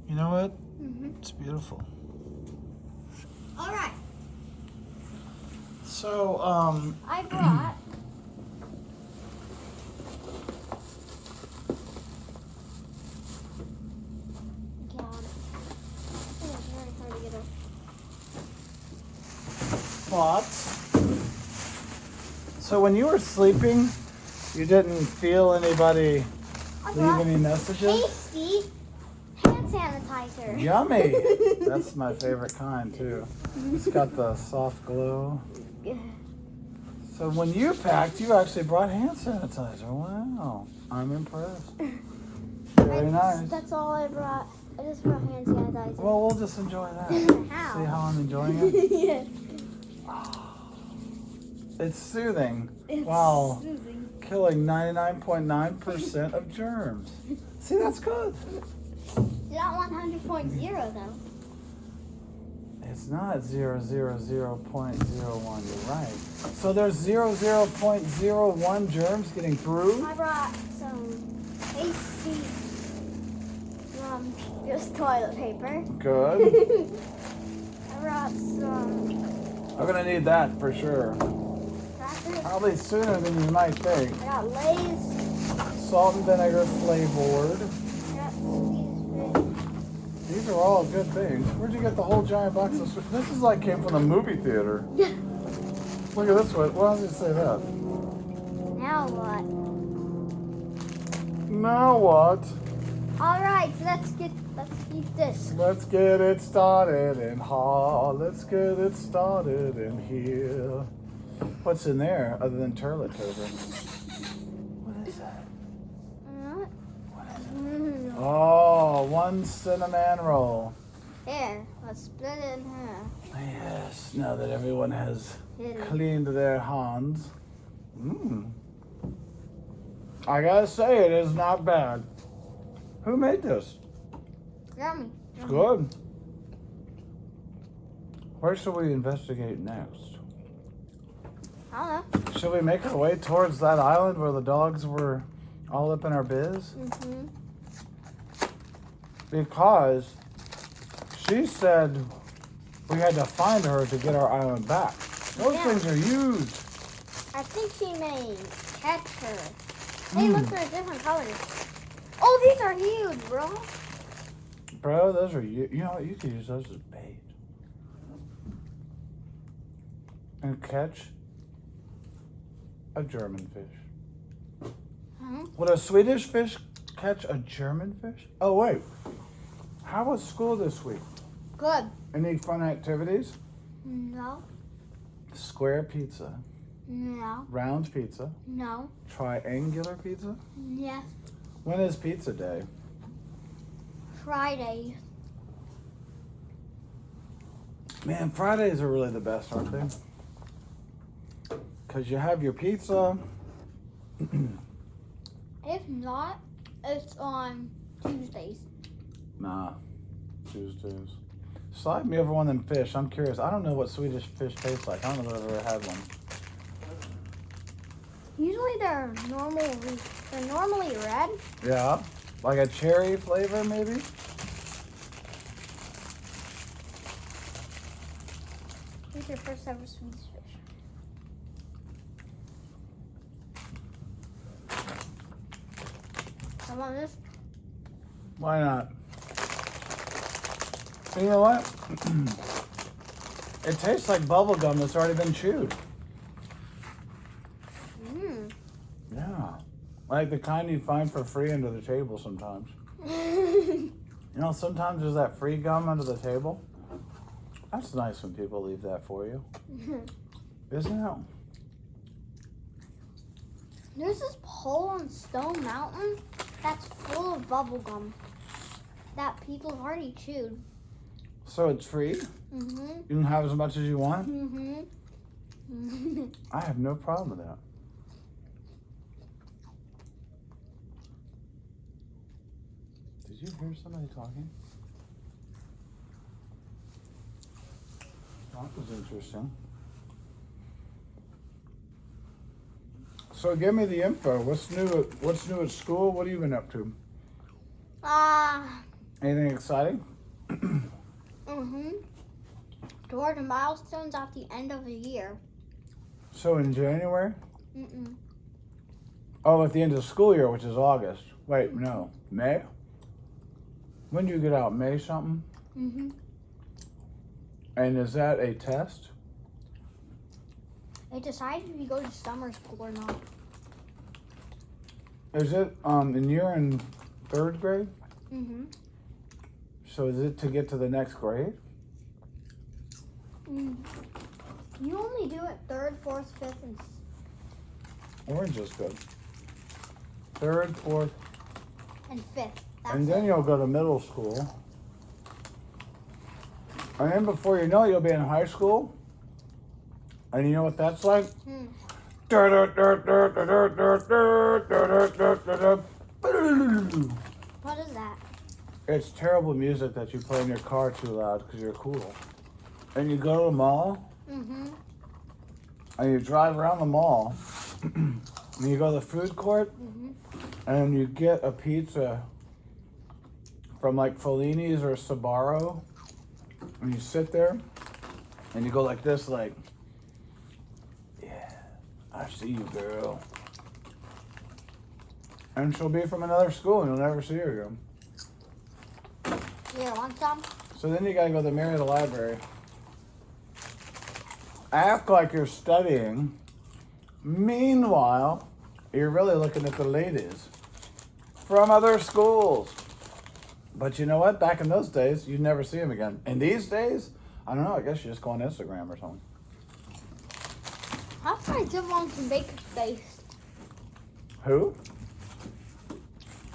You know what? It's beautiful. All right. So, I brought. God. It's very hard to get up. thoughts. So when you were sleeping, you didn't feel anybody leave any messages? Tasty hand sanitizer. Yummy! That's my favorite kind too. It's got the soft glow. So when you packed, you actually brought hand sanitizer. Wow, I'm impressed. Very nice. That's all I brought. I just brought hand sanitizer. Well, we'll just enjoy that. How? See how I'm enjoying it? Yeah. It's soothing. It's Wow. soothing. Killing 99.9% of germs. See, that's good. Not 100.0 though. It's not 0.01. You're right. So there's 0.01 germs getting through. I brought some tasty just toilet paper. Good. I brought some I'm gonna need that for sure. crackers. Probably sooner than you might think. I got Lay's. Salt and vinegar flavored. I got Swedish. These are all good things. Where'd you get the whole giant box of sweet? This is like came from the movie theater. Look at this one. Why does it say that? Now what? Now what? All right, so let's eat this. Let's get it started in hall. Let's get it started in here. What's in there other than toilet paper? What is that? What is it? Oh, one cinnamon roll. Here, let's split it in half. Yes, now that everyone has Hidden. cleaned their hands. Mmm. I gotta say, it is not bad. Who made this? Yummy. It's good. Where should we investigate next? I don't know. Should we make our way towards that island where the dogs were all up in our biz? Because she said we had to find her to get our island back. Those things are huge. I think she may catch her. Hey, look, they're different colors. Oh, these are huge, bro. Bro, those are you. You know what? You could use those as bait. And catch a German fish. Would a Swedish fish catch a German fish? Oh, wait. How was school this week? Good. Any fun activities? No. Square pizza. No. Round pizza. No. Triangular pizza. Yes. When is pizza day? Friday. Man, Fridays are really the best, aren't they? Because you have your pizza. If not, it's on Tuesdays. Nah, Tuesdays. Slide me over one of them fish. I'm curious. I don't know what Swedish fish tastes like. I don't know if I've ever had one. Usually they're normally red. Yeah, like a cherry flavor maybe? What's your first ever Swedish fish? I want this. Why not? You know what? It tastes like bubble gum that's already been chewed. Yeah. Like the kind you find for free under the table sometimes. You know, sometimes there's that free gum under the table. That's nice when people leave that for you. Isn't it? There's this hole on Stone Mountain that's full of bubble gum that people have already chewed. So it's free? You can have as much as you want? I have no problem with that. Did you hear somebody talking? That was interesting. So give me the info. What's new at school? What have you been up to? Anything exciting? Mm-hmm. Toward the milestones at the end of the year. So in January? Mm-mm. Oh, at the end of the school year, which is August. Wait, no. May? When do you get out? May something? Mm-hmm. And is that a test? They decide if you go to summer school or not. Is it, and you're in 3rd grade? Mm-hmm. So is it to get to the next grade? You only do it 3rd, 4th, 5th, and Orange is good. 3rd, 4th, and 5th. That's and then it. you'll go to middle school. And then before you know it, you'll be in high school. And you know what that's like? What is that? It's terrible music that you play in your car too loud because you're cool. And you go to the mall, Mm-hmm. and you drive around the mall, and you go to the food court, Mm-hmm. and you get a pizza from like Fellini's or Sbarro, and you sit there, and you go like this, like, yeah, I see you, girl. And she'll be from another school, and you'll never see her again. Here, want some? So then you gotta go to the Marietta Library. Act like you're studying. Meanwhile, you're really looking at the ladies from other schools. But you know what? Back in those days, you'd never see them again. And these days, I don't know, I guess you just go on Instagram or something. How can I give one some makerspace? Who?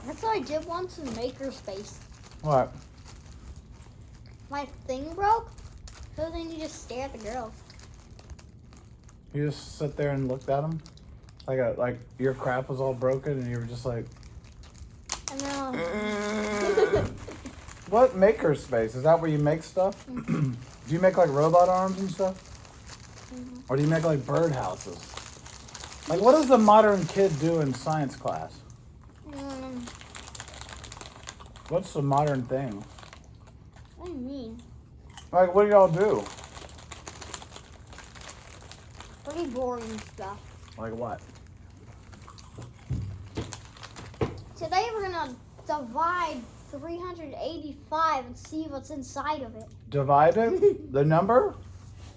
That's why I did want some makerspace. What? My thing broke, so then you just stare at the girls. You just sit there and looked at them? Like your crap was all broken and you were just like, I know. what makerspace? Is that where you make stuff? Do you make like robot arms and stuff? Or do you make like bird houses? Like what does the modern kid do in science class? What's the modern thing? What do you mean? Like what do y'all do? Pretty boring stuff. Like what? Today we're gonna divide 385 and see what's inside of it. Divide it? The number?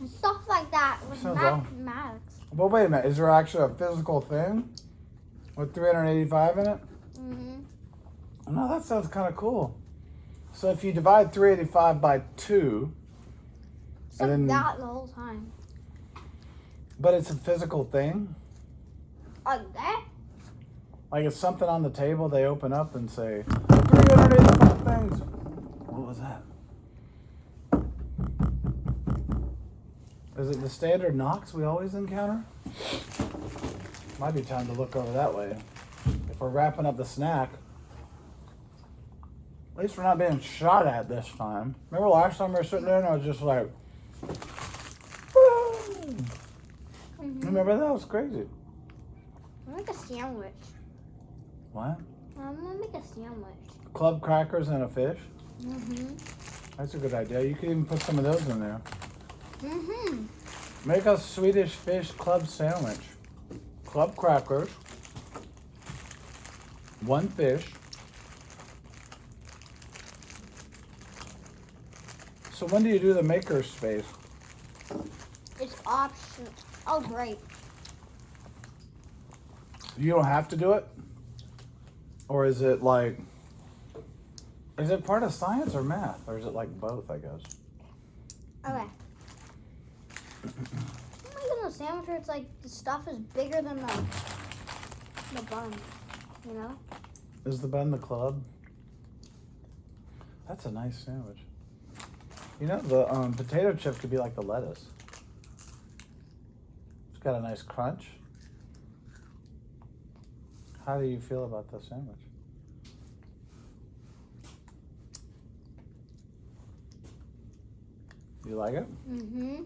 And stuff like that with Sounds wrong. mathematics. Well, wait a minute. Is there actually a physical thing with 385 in it? Mm-hmm. No, that sounds kind of cool. So if you divide 385 by 2, So and then, that the whole time. but it's a physical thing? Like that? Like it's something on the table they open up and say, 385 things. What was that? Is it the standard knocks we always encounter? Might be time to look over that way. If we're wrapping up the snack, at least we're not being shot at this time. Remember last time we were sitting there and I was just like, remember that? Was crazy. I'm gonna make a sandwich. What? I'm gonna make a sandwich. Club crackers and a fish? Mm-hmm. That's a good idea. You could even put some of those in there. Mm-hmm. Make a Swedish fish club sandwich. Club crackers, 1 fish. So when do you do the maker space? It's optional. Oh, great. You don't have to do it? Or is it like, is it part of science or math? Or is it like both, I guess? Okay. I'm making a sandwich where it's like the stuff is bigger than the bun, you know? Is the bun the club? That's a nice sandwich. You know, the potato chip could be like the lettuce. It's got a nice crunch. How do you feel about the sandwich? You like it? Mm-hmm.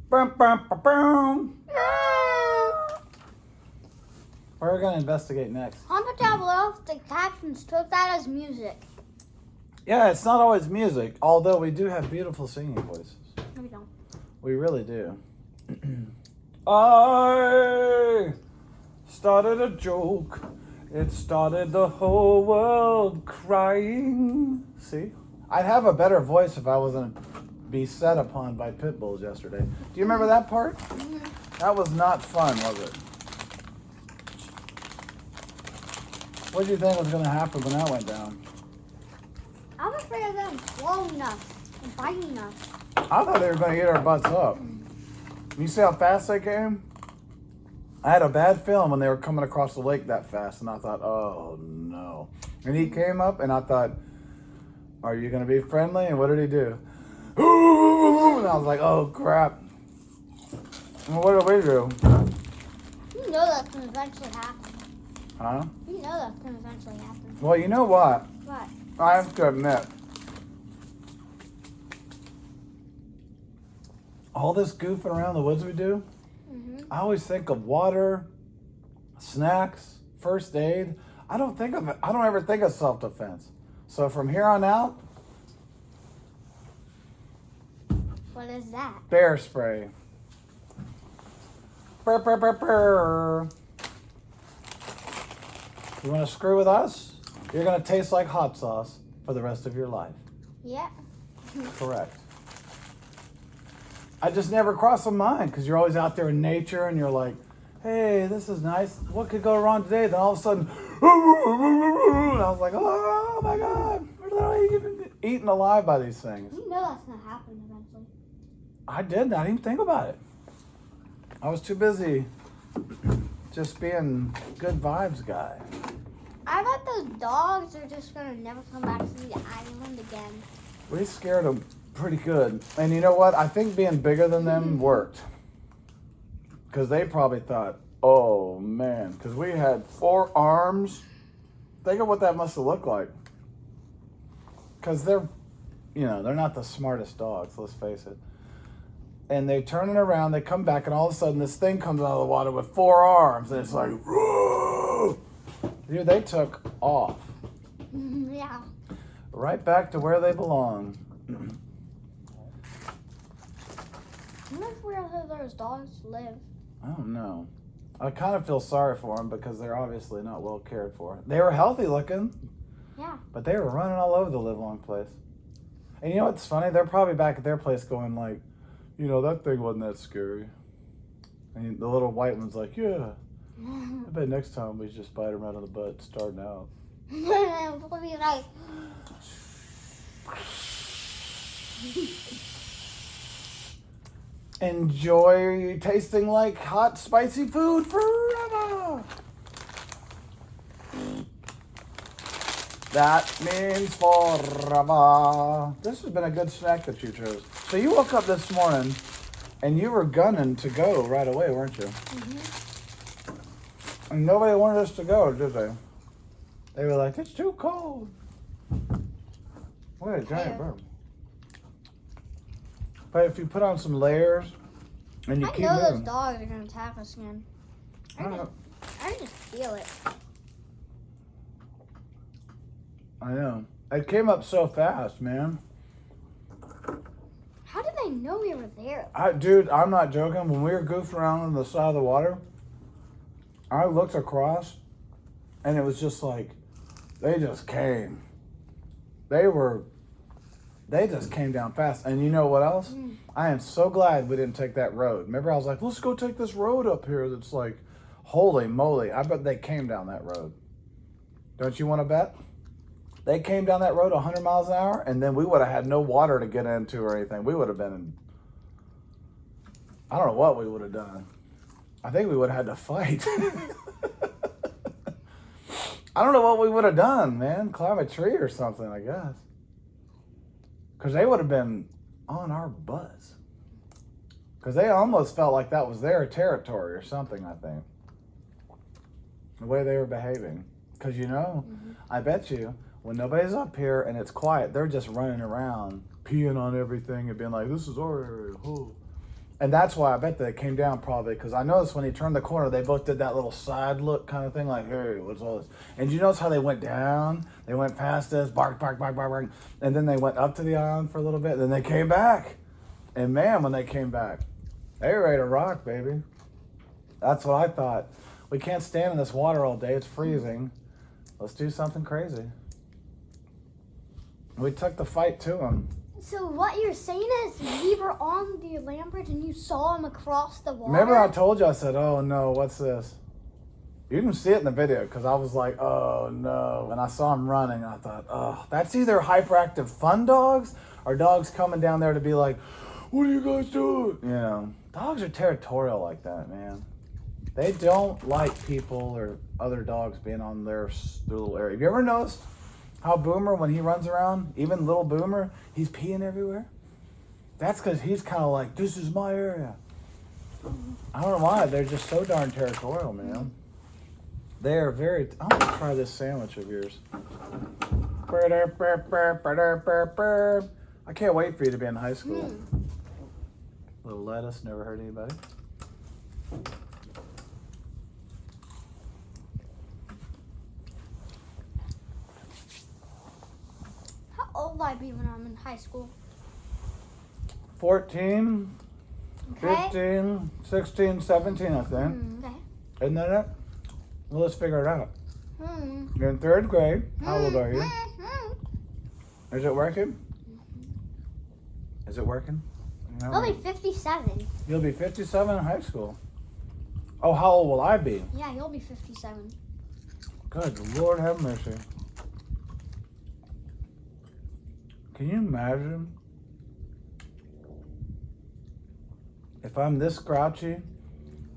Bum, bum, bum, bum. What are we going to investigate next? Haunted Comment down below if the captions took that as music. Yeah, it's not always music, although we do have beautiful singing voices. No, we don't. We really do. I started a joke. It started the whole world crying. See? I'd have a better voice if I wasn't beset upon by pit bulls yesterday. Do you remember that part? That was not fun, was it? What did you think was going to happen when that went down? I'm afraid of them swallowing us and biting us. I thought they were going to eat our butts up. You see how fast they came? I had a bad feeling when they were coming across the lake that fast, and I thought, oh no. And he came up, and I thought, are you going to be friendly? And what did he do? And I was like, oh crap. Well, what do we do? You know that's going to eventually happen. Huh? You know that's going to eventually happen. Well, you know what? What? I have to admit, all this goofing around the woods we do, I always think of water, snacks, first aid. I don't ever think of self-defense. So from here on out, What is that? bear spray. Brr, brr, brr, brr. You want to screw with us? You're going to taste like hot sauce for the rest of your life. Yeah. Correct. I just never crossed my mind because you're always out there in nature and you're like, hey, this is nice. What could go wrong today? Then all of a sudden, and I was like, oh my God, we're literally eaten alive by these things. You know that's going to happen eventually. I didn't. I didn't even think about it. I was too busy just being good vibes guy. I bet those dogs are just going to never come back to the island again. We scared them pretty good. And you know what? I think being bigger than them worked. Because they probably thought, oh man, because we had 4 arms. Think of what that must have looked like. Because they're not the smartest dogs, let's face it. And they turn it around, they come back, and all of a sudden this thing comes out of the water with 4 arms. And it's like, whoa! Dude, they took off. Yeah. Right back to where they belong. I wonder where those dogs live. I don't know. I kind of feel sorry for them because they're obviously not well cared for. They were healthy looking. Yeah. But they were running all over the livelong place. And you know what's funny? They're probably back at their place going like, that thing wasn't that scary. And the little white one's like, yeah. I bet next time we just bite them right on the butt starting out. We'll be like, Enjoy tasting like hot, spicy food forever. That means forever. This has been a good snack that you chose. So you woke up this morning and you were gunning to go right away, weren't you? And nobody wanted us to go, did they? They were like, it's too cold. What a giant bird. But if you put on some layers and you I keep know those moving. dogs are going to attack us again. I just feel it. I know. It came up so fast, man. How did they know we were there? Dude, I'm not joking. When we were goofing around on the side of the water, I looked across and it was just like, they just came. They just came down fast. And you know what else? I am so glad we didn't take that road. Remember, I was like, let's go take this road up here that's like, holy moly. I bet they came down that road. Don't you want to bet? They came down that road 100 miles an hour, and then we would have had no water to get into or anything. We would have been in, I don't know what we would have done. I think we would have had to fight. I don't know what we would have done, man. Climb a tree or something, I guess. Because they would have been on our butts. Because they almost felt like that was their territory or something, I think. The way they were behaving. Because, I bet you, when nobody's up here and it's quiet, they're just running around, peeing on everything and being like, this is our area. Oh. And that's why I bet they came down probably, because I noticed when he turned the corner, they both did that little side look kind of thing, like, hey, what's all this? And you notice how they went down? They went past us, bark, bark, bark, bark, bark, and then they went up to the island for a little bit, then they came back. And man, when they came back, they were ready to rock, baby. That's what I thought. We can't stand in this water all day. It's freezing. Let's do something crazy. We took the fight to them. So what you're saying is we were on the land bridge and you saw him across the water? Remember I told you, I said, oh no, what's this? You can see it in the video because I was like, oh no. And I saw him running and I thought, oh, that's either hyperactive fun dogs or dogs coming down there to be like, what are you guys doing? You know, dogs are territorial like that, man. They don't like people or other dogs being on their little area. Have you ever noticed how Boomer, when he runs around, even little Boomer, he's peeing everywhere? That's because he's kind of like, this is my area. I don't know why. They're just so darn territorial, man. They are very... I'm going to try this sandwich of yours. I can't wait for you to be in high school. Little lettuce, never hurt anybody. How old will I be when I'm in high school? 14, Okay. 15, 16, 17, I think. Okay. Isn't that it? Well, let's figure it out. Hmm. You're in 3rd grade. How old are you? Is it working? Is it working? You know, I'll be 57. You'll be 57 in high school. Oh, how old will I be? Yeah, you'll be 57. Good Lord have mercy. Can you imagine if I'm this grouchy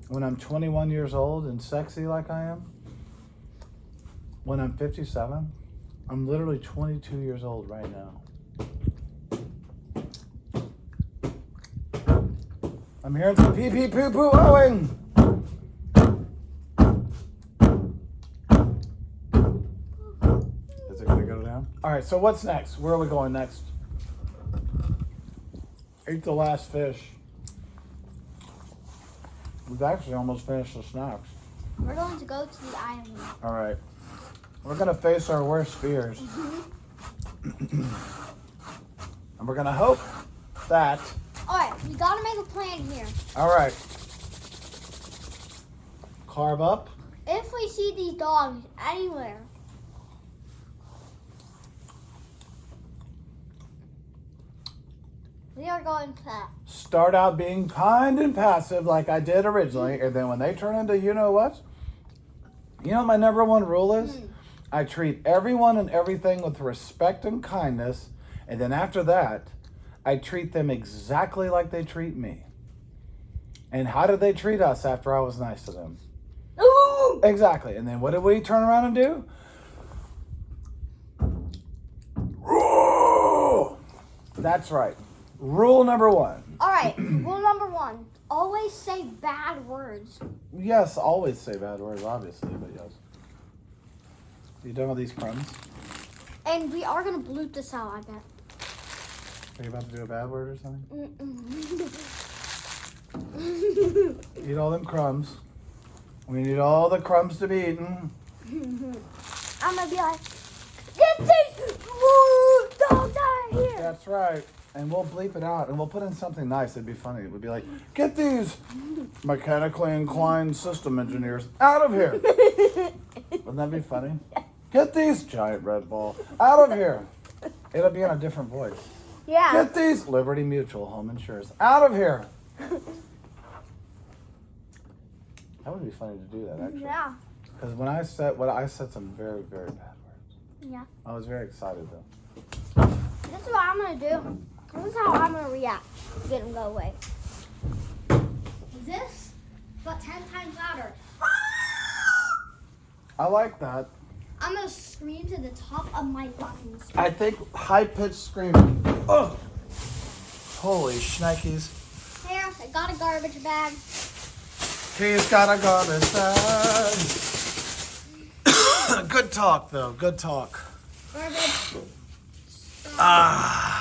when I'm 21 years old and sexy like I am? When I'm 57? I'm literally 22 years old right now. I'm hearing some pee pee poo poo ohing. Is it gonna go down? All right, so what's next? Where are we going next? Eat the last fish. We've actually almost finished the snacks. We're going to go to the island. All right. We're gonna face our worst fears. And we're gonna hope that... Alright, we gotta make a plan here. All right. Carve up. If we see these dogs anywhere, we are going to Start out being kind and passive like I did originally, and then when they turn into you know what? You know what my number one rule is? I treat everyone and everything with respect and kindness, and then after that, I treat them exactly like they treat me. And how did they treat us after I was nice to them? Ooh! Exactly. And then what did we turn around and do? That's right. Rule number 1. Alright, rule number 1. Always say bad words. Yes, always say bad words, obviously, but yes. You done with these crumbs? And we are going to bloop this out, I bet. Are you about to do a bad word or something? Mm-mm. Eat all them crumbs. We need all the crumbs to be eaten. I'm going to be like, get these dogs out of here. That's right. And we'll bleep it out, and we'll put in something nice. It'd be funny. It would be like, get these mechanically inclined system engineers out of here. Wouldn't that be funny? Get these giant red ball out of here. It'll be in a different voice. Yeah. Get these Liberty Mutual home insurers out of here. That would be funny to do that, actually. Yeah. Because when I said some very, very bad words. Yeah. I was very excited, though. This is what I'm going to do. This is how I'm going to react to get them go away. This, but 10 times louder. I like that. I'm going to scream to the top of my lungs. I think high-pitched screaming. Oh! Holy shnikes. Here, I got a garbage bag. He's got a garbage bag. Good talk, though. Good talk. Garbage. Ah.